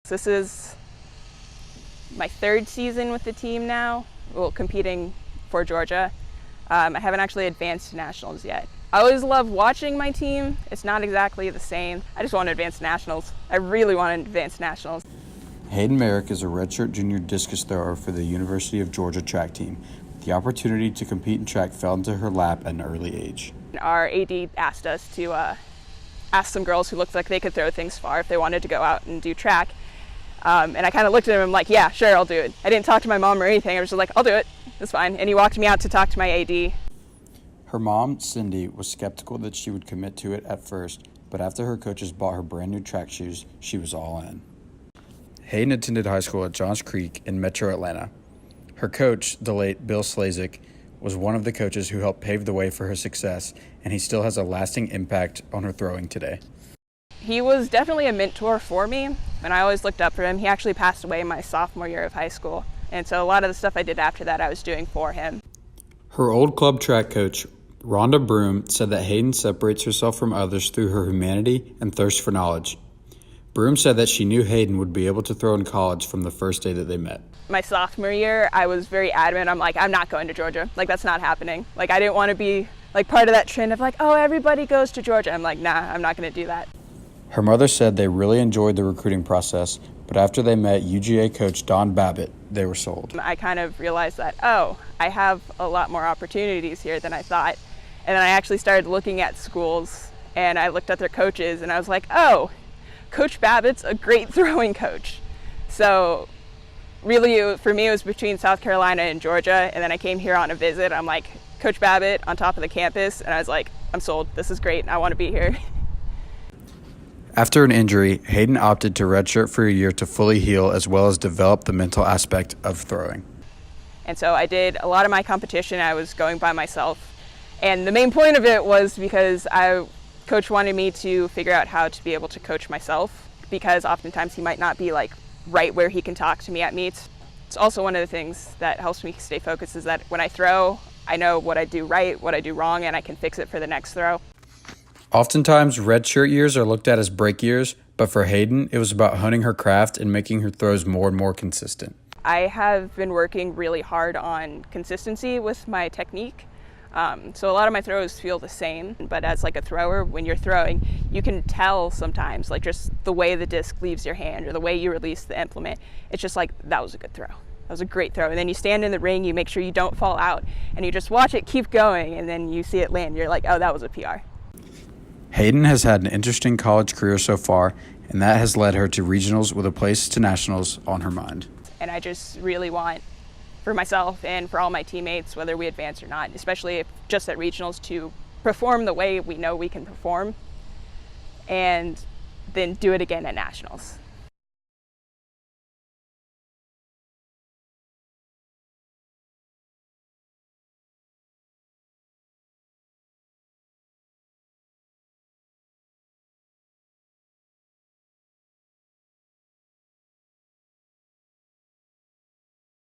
This is my third season with the team now, competing for Georgia. I haven't actually advanced to nationals yet. I always love watching my team. It's not exactly the same. I just want to advance to nationals. I really want to advance to nationals. Hayden Merrick is a redshirt junior discus thrower for the University of Georgia track team. The opportunity to compete in track fell into her lap at an early age. Our AD asked us to ask some girls who looked like they could throw things far if they wanted to go out and do track. And I kind of looked at him and I'm like, yeah, sure, I'll do it. I didn't talk to my mom or anything. I was just like, I'll do it. It's fine. And he walked me out to talk to my AD. Her mom, Cindy, was skeptical that she would commit to it at first, but after her coaches bought her brand new track shoes, she was all in. Hayden attended high school at Johns Creek in Metro Atlanta. Her coach, the late Bill Slazik, was one of the coaches who helped pave the way for her success, and he still has a lasting impact on her throwing today. He was definitely a mentor for me, and I always looked up to him. He actually passed away my sophomore year of high school, and so a lot of the stuff I did after that I was doing for him. Her old club track coach, Rhonda Broom, said that Hayden separates herself from others through her humanity and thirst for knowledge. Broom said that she knew Hayden would be able to throw in college from the first day that they met. My sophomore year, I was very adamant. I'm like, I'm not going to Georgia. Like, that's not happening. Like, I didn't want to be like part of that trend of like, oh, everybody goes to Georgia. I'm like, nah, I'm not going to do that. Her mother said they really enjoyed the recruiting process, but after they met UGA coach Don Babbitt, they were sold. I kind of realized that, oh, I have a lot more opportunities here than I thought. And then I actually started looking at schools, and I looked at their coaches, and I was like, oh, Coach Babbitt's a great throwing coach. So really, for me, it was between South Carolina and Georgia, and then I came here on a visit. I'm like, Coach Babbitt on top of the campus, and I was like, I'm sold. This is great. I want to be here. After an injury, Hayden opted to redshirt for a year to fully heal as well as develop the mental aspect of throwing. And so I did a lot of my competition. I was going by myself. And the main point of it was because Coach wanted me to figure out how to be able to coach myself, because oftentimes he might not be like right where he can talk to me at meets. It's also one of the things that helps me stay focused is that when I throw, I know what I do right, what I do wrong, and I can fix it for the next throw. Oftentimes, redshirt years are looked at as break years, but for Hayden, it was about honing her craft and making her throws more and more consistent. I have been working really hard on consistency with my technique. So a lot of my throws feel the same, but as like a thrower, when you're throwing, you can tell sometimes, like just the way the disc leaves your hand or the way you release the implement. It's just like, that was a good throw. That was a great throw. And then you stand in the ring, you make sure you don't fall out, and you just watch it keep going, and then you see it land. You're like, oh, that was a PR. Hayden has had an interesting college career so far, and that has led her to regionals with a place to nationals on her mind. And I just really want, for myself and for all my teammates, whether we advance or not, especially if just at regionals, to perform the way we know we can perform and then do it again at nationals.